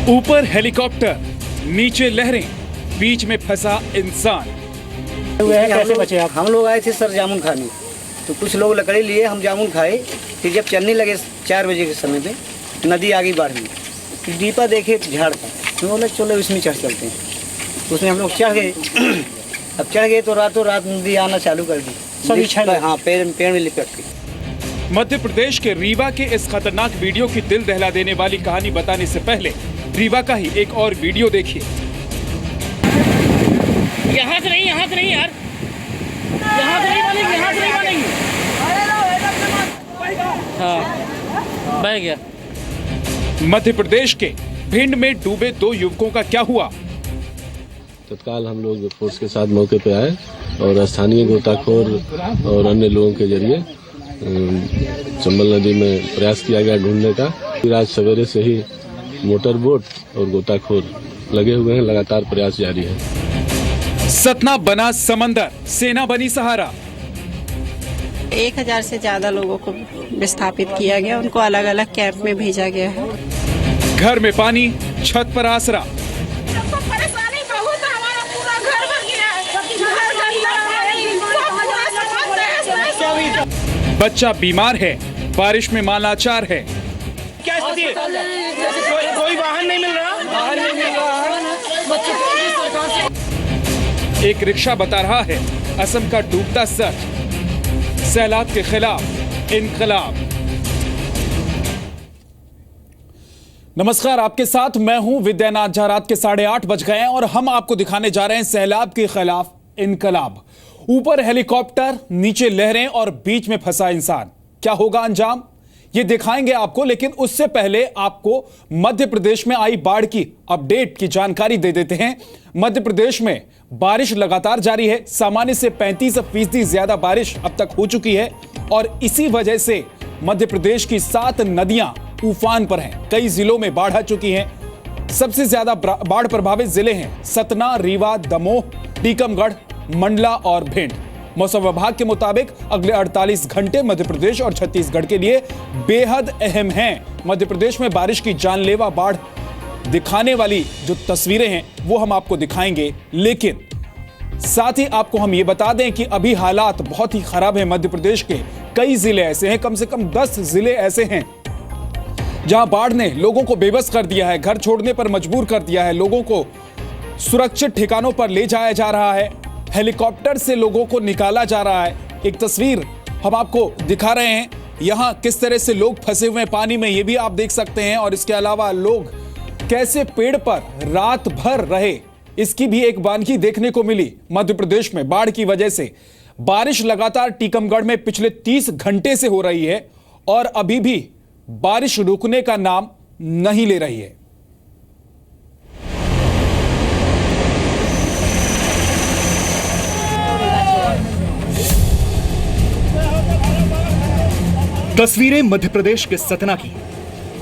ऊपर हेलीकॉप्टर, नीचे लहरें, बीच में फंसा इंसान। कैसे बचे आप? हम लोग आए थे सर जामुन खाने, तो कुछ लोग लकड़ी लिए, हम जामुन खाए। फिर जब चलने लगे 4 बजे के समय पे नदी आ गई बाढ़ में, दीपा देखे झाड़ था, मैं बोला चलो इसमें चढ़ चलते हैं। उसमें हम लोग चढ़ गए। अब चढ़ गए तो रातों रात नदी आना चालू कर दी, सभी हाँ पेड़ में लिपट गई। मध्य प्रदेश के रीवा के इस खतरनाक वीडियो की दिल दहला देने वाली कहानी बताने से पहले रीवा का ही एक और वीडियो देखिए। यहाँ से नहीं यार, यहाँ से नहीं बनेगी। हाँ, बह गया। मध्य प्रदेश के भिंड में डूबे 2 युवकों का क्या हुआ? तत्काल हम लोग फोर्स के साथ मौके पे आए और स्थानीय गोताखोर और अन्य लोगों के जरिए चंबल नदी में प्रयास किया गया ढूंढने का। फिर आज सवेरे से ही मोटर बोट और गोताखोर लगे हुए हैं, लगातार प्रयास जारी है। सतना बना समंदर, सेना बनी सहारा। 1000 से ज्यादा लोगों को विस्थापित किया गया, उनको अलग अलग कैंप में भेजा गया है। घर में पानी, छत पर आसरा। परेशानी बहुत है, हमारा पूरा घर बन गया है। बच्चा बीमार है, बारिश में मालाचार है। क्या स्थिति है? कोई वाहन नहीं मिल रहा। एक रिक्शा बता रहा है असम का डूबता सर, सैलाब के खिलाफ इनकलाब। नमस्कार, आपके साथ मैं हूं विद्यानाथ झा। रात के 8:30 बज गए हैं और हम आपको दिखाने जा रहे हैं सैलाब के खिलाफ इनकलाब। ऊपर हेलीकॉप्टर, नीचे लहरें और बीच में फंसा इंसान। क्या होगा अंजाम, ये दिखाएंगे आपको, लेकिन उससे पहले आपको मध्य प्रदेश में आई बाढ़ की अपडेट की जानकारी दे देते हैं। मध्य प्रदेश में बारिश लगातार जारी है। सामान्य से 35% ज्यादा बारिश अब तक हो चुकी है और इसी वजह से मध्य प्रदेश की 7 नदियां उफान पर हैं। कई जिलों में बाढ़ आ चुकी हैं। सबसे ज्यादा बाढ़ प्रभावित जिले हैं सतना, रीवा, दमोह, टीकमगढ़, मंडला और भिंड। मौसम विभाग के मुताबिक अगले 48 घंटे मध्य प्रदेश और छत्तीसगढ़ के लिए बेहद अहम हैं। मध्य प्रदेश में बारिश की जानलेवा बाढ़ दिखाने वाली जो तस्वीरें हैं वो हम आपको दिखाएंगे, लेकिन साथ ही आपको हम ये बता दें कि अभी हालात बहुत ही खराब हैं। मध्य प्रदेश के कई जिले ऐसे हैं, कम से कम 10 जिले ऐसे हैं जहां बाढ़ ने लोगों को बेबस कर दिया है, घर छोड़ने पर मजबूर कर दिया है। लोगों को सुरक्षित ठिकानों पर ले जाया जा रहा है, हेलीकॉप्टर से लोगों को निकाला जा रहा है। एक तस्वीर हम आपको दिखा रहे हैं, यहां किस तरह से लोग फंसे हुए हैं पानी में, ये भी आप देख सकते हैं। और इसके अलावा लोग कैसे पेड़ पर रात भर रहे, इसकी भी एक वानगी देखने को मिली। मध्य प्रदेश में बाढ़ की वजह से बारिश लगातार टीकमगढ़ में पिछले 30 घंटे से हो रही है और अभी भी बारिश रुकने का नाम नहीं ले रही है। तस्वीरें मध्य प्रदेश के सतना की।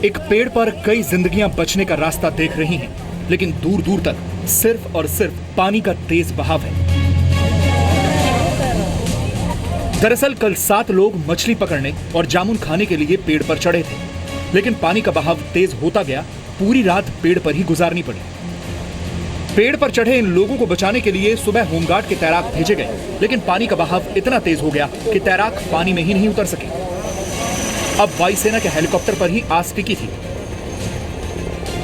एक पेड़ पर कई जिंदगियां बचने का रास्ता देख रही हैं, लेकिन दूर दूर तक सिर्फ और सिर्फ पानी का तेज बहाव है। दरअसल कल 7 लोग मछली पकड़ने और जामुन खाने के लिए पेड़ पर चढ़े थे, लेकिन पानी का बहाव तेज होता गया। पूरी रात पेड़ पर ही गुजारनी पड़ी। पेड़ पर चढ़े इन लोगों को बचाने के लिए सुबह होमगार्ड के तैराक भेजे गए, लेकिन पानी का बहाव इतना तेज हो गया कि तैराक पानी में ही नहीं उतर सके। अब वायुसेना के हेलीकॉप्टर पर ही आस टिकी थी।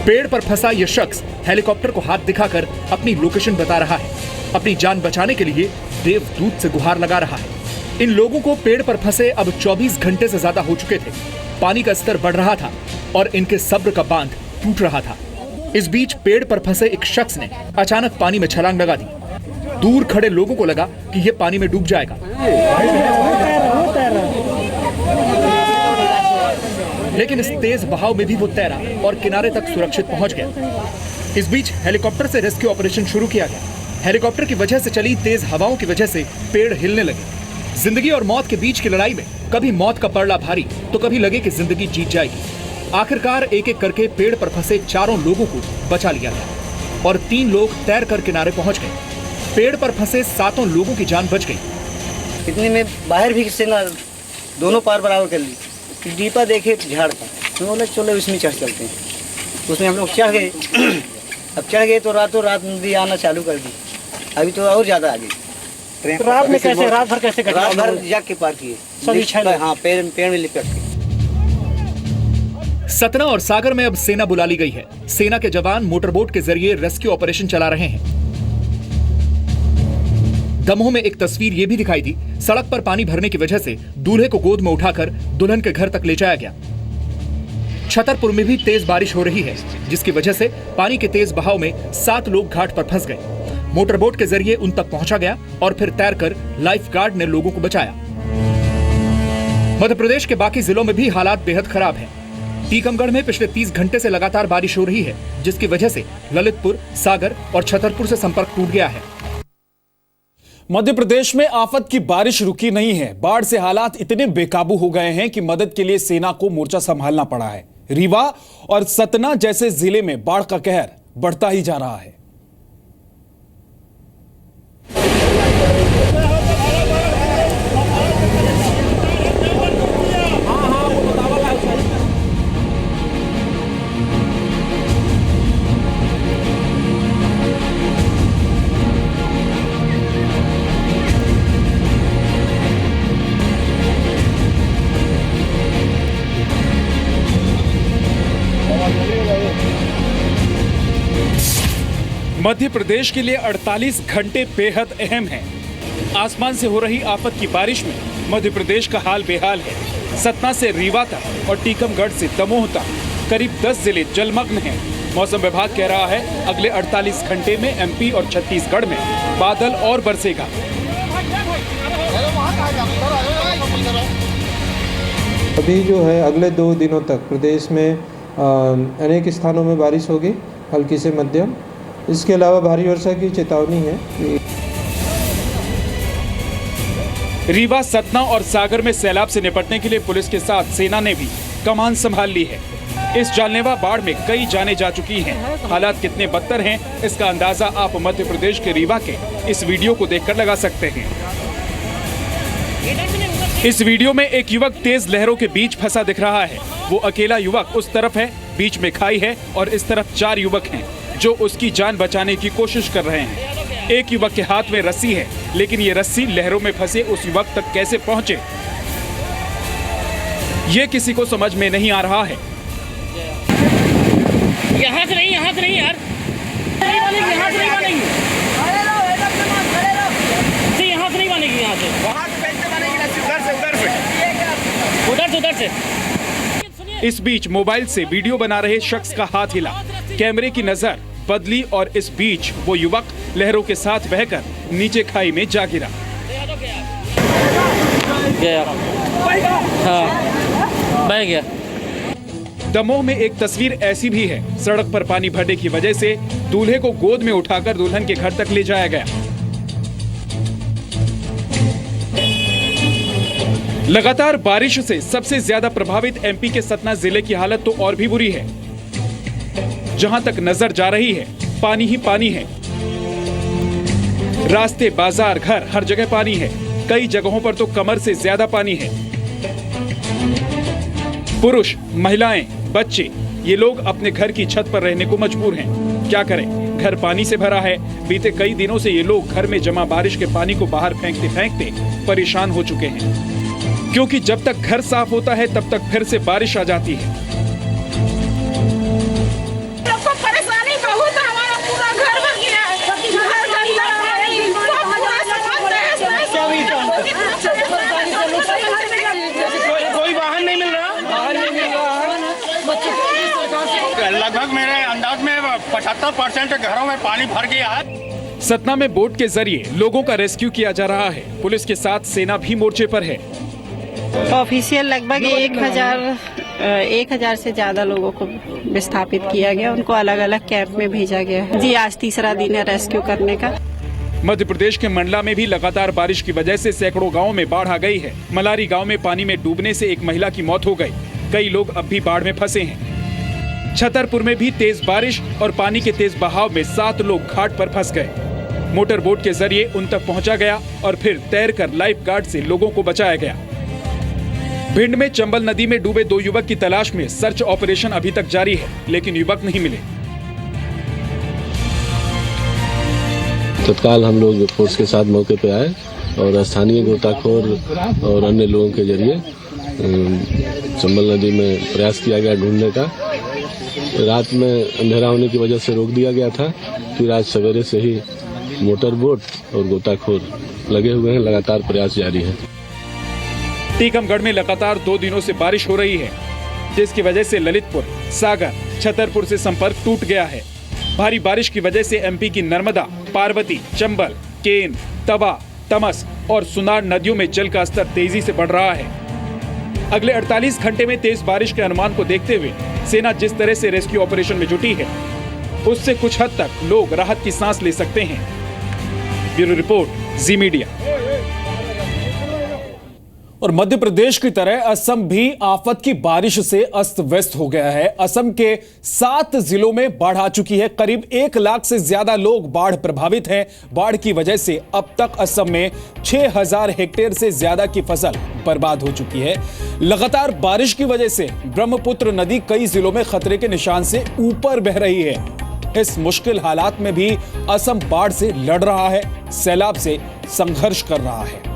पेड़ पर फंसा यह शख्स हेलीकॉप्टर को हाथ दिखाकर अपनी लोकेशन बता रहा है। अपनी जान बचाने के लिए देवदूत से गुहार लगा रहा है। इन लोगों को पेड़ पर फंसे अब 24 घंटे से ज्यादा हो चुके थे। पानी का स्तर बढ़ रहा था और इनके सब्र का बांध टूट रहा था। इस बीच पेड़ पर फंसे एक शख्स ने अचानक पानी में छलांग लगा दी। दूर खड़े लोगों को लगा कि यह पानी में डूब जाएगा, लेकिन इस तेज बहाव में भी वो तैरा और किनारे तक सुरक्षित पहुंच गया। इस बीच हेलीकॉप्टर से रेस्क्यू ऑपरेशन शुरू किया गया। हेलीकॉप्टर की वजह से चली तेज हवाओं की वजह से पेड़ हिलने लगे। जिंदगी और मौत के बीच की लड़ाई में कभी मौत का पड़ला भारी तो कभी लगे कि जिंदगी जीत जाएगी। आखिरकार एक एक करके पेड़ पर फंसे 4 लोगों को बचा लिया गया और 3 लोग तैर कर किनारे पहुंच गए। पेड़ पर फंसे 7 लोगों की जान बच गई। इतने में बाहर भी से ना दोनों पार बराबर कर ली। दीपा देखे झाड़ था, मैं बोला चलो इसमें चढ़ चलते हैं। उसमें हम लोग चढ़ गए। अब चढ़ गए तो रातों रात नदी आना चालू कर दी। अभी तो और ज़्यादा आ गई। तो रात में कैसे, रात भर कैसे कटी? रात भर जाग के पार किए सभी 6 लोग? हाँ, पेड़ में लिपट के। सतना और सागर में अब सेना बुला ली गई है। सेना के जवान मोटरबोट के जरिए रेस्क्यू ऑपरेशन चला रहे हैं। दमोह में एक तस्वीर यह भी दिखाई दी, सड़क पर पानी भरने की वजह से दूल्हे को गोद में उठाकर दुल्हन के घर तक ले जाया गया। छतरपुर में भी तेज बारिश हो रही है, जिसकी वजह से पानी के तेज बहाव में 7 लोग घाट पर फंस गए। मोटरबोट के जरिए उन तक पहुंचा गया और फिर तैरकर लाइफ गार्ड ने लोगों को बचाया। मध्य प्रदेश के बाकी जिलों में भी हालात बेहद खराब हैं। टीकमगढ़ में पिछले 30 घंटे से लगातार बारिश हो रही है, जिसकी वजह से ललितपुर, सागर और छतरपुर से संपर्क टूट गया है। मध्य प्रदेश में आफत की बारिश रुकी नहीं है। बाढ़ से हालात इतने बेकाबू हो गए हैं कि मदद के लिए सेना को मोर्चा संभालना पड़ा है। रीवा और सतना जैसे जिले में बाढ़ का कहर बढ़ता ही जा रहा है। मध्य प्रदेश के लिए 48 घंटे बेहद अहम हैं। आसमान से हो रही आफत की बारिश में मध्य प्रदेश का हाल बेहाल है। सतना से रीवा तक और टीकमगढ़ से दमोह तक करीब 10 जिले जलमग्न हैं। मौसम विभाग कह रहा है अगले 48 घंटे में एमपी और छत्तीसगढ़ में बादल और बरसेगा। अभी जो है अगले 2 दिनों तक प्रदेश में अनेक स्थानों में बारिश होगी, हल्की से मध्यम। इसके अलावा भारी वर्षा की चेतावनी है। रीवा, सतना और सागर में सैलाब से निपटने के लिए पुलिस के साथ सेना ने भी कमान संभाल ली है। इस जानलेवा बाढ़ में कई जानें जा चुकी हैं। हालात कितने बदतर हैं, इसका अंदाजा आप मध्य प्रदेश के रीवा के इस वीडियो को देखकर लगा सकते हैं। इस वीडियो में एक युवक तेज लहरों के बीच फंसा दिख रहा है। वो अकेला युवक उस तरफ है, बीच में खाई है और इस तरफ 4 युवक हैं जो उसकी जान बचाने की कोशिश कर रहे हैं। एक युवक के हाथ में रस्सी है, लेकिन ये रस्सी लहरों में फंसे उस युवक तक कैसे पहुंचे, ये किसी को समझ में नहीं आ रहा है। यहाँ से नहीं यार, नहीं बनेगी, यहाँ से नहीं बनेगी, यहाँ से नहीं बनेगी, यहाँ से उधर से। इस बीच मोबाइल से वीडियो बना रहे शख्स का हाथ हिला, कैमरे की नजर बदली और इस बीच वो युवक लहरों के साथ बहकर नीचे खाई में जा गिरा। बह गया। दमोह में एक तस्वीर ऐसी भी है। सड़क पर पानी भरने की वजह से दूल्हे को गोद में उठाकर दुल्हन के घर तक ले जाया गया। लगातार बारिश से सबसे ज्यादा प्रभावित एमपी के सतना जिले की हालत तो और भी बुरी है। जहां तक नजर जा रही है पानी ही पानी है। रास्ते, बाजार, घर, हर जगह पानी है। कई जगहों पर तो कमर से ज्यादा पानी है। पुरुष, महिलाएं, बच्चे, ये लोग अपने घर की छत पर रहने को मजबूर हैं। क्या करें, घर पानी से भरा है। बीते कई दिनों से ये लोग घर में जमा बारिश के पानी को बाहर फेंकते फेंकते परेशान हो चुके हैं, क्योंकि जब तक घर साफ होता है तब तक फिर से बारिश आ जाती है। सबको परेशानी बहुत, हमारा पूरा घर बन गया है। कोई वाहन नहीं मिल रहा। लगभग मेरे अंदाज में 75% घरों में पानी भर गया है। सतना में बोट के जरिए लोगों का रेस्क्यू किया जा रहा है। पुलिस के साथ सेना भी मोर्चे पर है। ऑफिशियल लगभग 1000 से ज्यादा लोगों को विस्थापित किया गया। उनको अलग अलग कैंप में भेजा गया है। जी, आज तीसरा दिन है रेस्क्यू करने का। मध्य प्रदेश के मंडला में भी लगातार बारिश की वजह से सैकड़ों गांवों में बाढ़ आ गई है। मलारी गांव में पानी में डूबने से एक महिला की मौत हो गई। कई लोग अब भी बाढ़ में फंसे हैं। छतरपुर में भी तेज बारिश और पानी के तेज बहाव में 7 लोग घाट पर फंस गए। मोटर बोट के जरिए उन तक पहुंचा गया और फिर तैरकर लाइफ गार्ड से लोगों को बचाया गया। भिंड में चंबल नदी में डूबे 2 युवक की तलाश में सर्च ऑपरेशन अभी तक जारी है, लेकिन युवक नहीं मिले। तत्काल हम लोग फोर्स के साथ मौके पे आए और स्थानीय गोताखोर और अन्य लोगों के जरिए चंबल नदी में प्रयास किया गया ढूंढने का। रात में अंधेरा होने की वजह से रोक दिया गया था, फिर आज सवेरे से ही मोटर बोट और गोताखोर लगे हुए हैं, लगातार प्रयास जारी है। टीकमगढ़ में लगातार 2 दिनों से बारिश हो रही है, जिसकी वजह से ललितपुर, सागर, छतरपुर से संपर्क टूट गया है। भारी बारिश की वजह से एमपी की नर्मदा, पार्वती, चंबल, केन, तवा, तमस और सुनार नदियों में जल का स्तर तेजी से बढ़ रहा है। अगले 48 घंटे में तेज बारिश के अनुमान को देखते हुए सेना जिस तरह से रेस्क्यू ऑपरेशन में जुटी है, उससे कुछ हद तक लोग राहत की सांस ले सकते हैं। ब्यूरो रिपोर्ट, जी मीडिया। और मध्य प्रदेश की तरह असम भी आफत की बारिश से अस्त व्यस्त हो गया है। असम के 7 जिलों में बाढ़ आ चुकी है। करीब 1 लाख से ज्यादा लोग बाढ़ प्रभावित हैं। बाढ़ की वजह से अब तक असम में 6000 हेक्टेयर से ज्यादा की फसल बर्बाद हो चुकी है। लगातार बारिश की वजह से ब्रह्मपुत्र नदी कई जिलों में खतरे के निशान से ऊपर बह रही है। इस मुश्किल हालात में भी असम बाढ़ से लड़ रहा है, सैलाब से संघर्ष कर रहा है।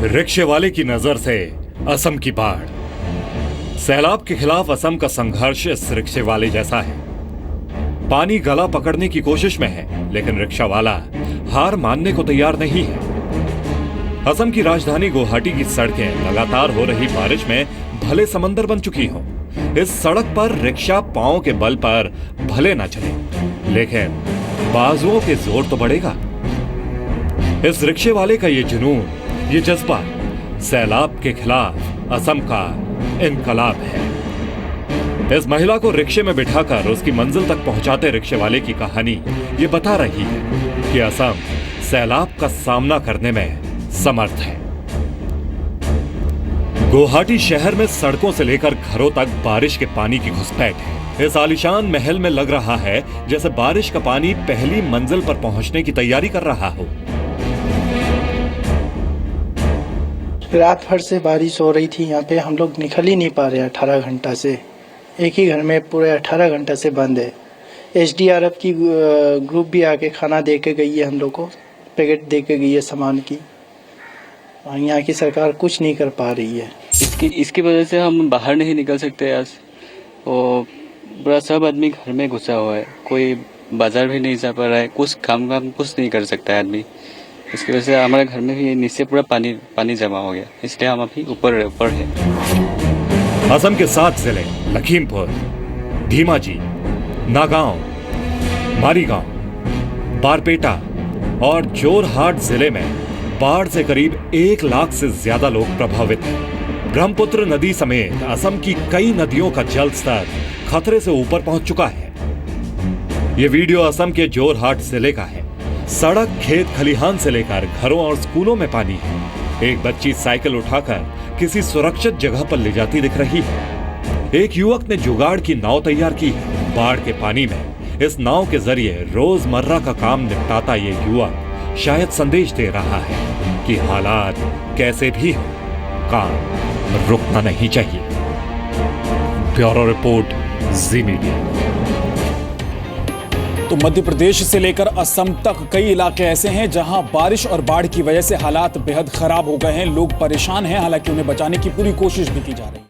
रिक्शे वाले की नजर से असम की बाढ़। सैलाब के खिलाफ असम का संघर्ष इस रिक्शे वाले जैसा है। पानी गला पकड़ने की कोशिश में है, लेकिन रिक्शा वाला हार मानने को तैयार नहीं है। असम की राजधानी गुवाहाटी की सड़कें लगातार हो रही बारिश में भले समंदर बन चुकी हों। इस सड़क पर रिक्शा पांव के बल पर भले न चले, लेकिन बाजुओं के जोर तो बढ़ेगा। इस रिक्शे वाले का ये जुनून, ये जज्बा सैलाब के खिलाफ असम का इनकलाब है। इस महिला को रिक्शे में बिठाकर उसकी मंजिल तक पहुंचाते रिक्शे वाले की कहानी ये बता रही है कि असम सैलाब का सामना करने में समर्थ है। गुवाहाटी शहर में सड़कों से लेकर घरों तक बारिश के पानी की घुसपैठ है। इस आलीशान महल में लग रहा है जैसे बारिश का पानी पहली मंजिल पर पहुंचने की तैयारी कर रहा हो। रात भर से बारिश हो रही थी यहाँ पे, हम लोग निकल ही नहीं पा रहे 18 घंटा से। एक ही घर में पूरे 18 घंटा से बंद है। SDRF की ग्रुप भी आके खाना दे के गई है, हम लोग को पैकेट दे के गई है सामान की। यहाँ की सरकार कुछ नहीं कर पा रही है। इसकी वजह से हम बाहर नहीं निकल सकते आज। और पूरा सब आदमी घर में घुसा हुआ है, कोई बाजार भी नहीं जा पा रहा है, कुछ काम कुछ नहीं कर सकता है आदमी। इसकी वजह से हमारे घर में भी नीचे पूरा पानी जमा हो गया, इसलिए हम अभी ऊपर है। असम के 7 जिले लखीमपुर, धीमाजी, नागांव, मारीगांव, बारपेटा और जोरहाट जिले में बाढ़ से करीब 1 लाख से ज्यादा लोग प्रभावित हैं। ब्रह्मपुत्र नदी समेत असम की कई नदियों का जल स्तर खतरे से ऊपर पहुंच चुका है। यह वीडियो असम के जोरहाट जिले का है। सड़क, खेत खलिहान से लेकर घरों और स्कूलों में पानी है। एक बच्ची साइकिल उठाकर किसी सुरक्षित जगह पर ले जाती दिख रही है। एक युवक ने जुगाड़ की नाव तैयार की है। बाढ़ के पानी में इस नाव के जरिए रोजमर्रा का काम निपटाता ये युवक शायद संदेश दे रहा है कि हालात कैसे भी हो, काम रुकना नहीं चाहिए। ब्यूरो रिपोर्ट, जी मीडिया। तो मध्य प्रदेश से लेकर असम तक कई इलाके ऐसे हैं जहां बारिश और बाढ़ की वजह से हालात बेहद खराब हो गए हैं। लोग परेशान हैं, हालांकि उन्हें बचाने की पूरी कोशिश भी की जा रही है।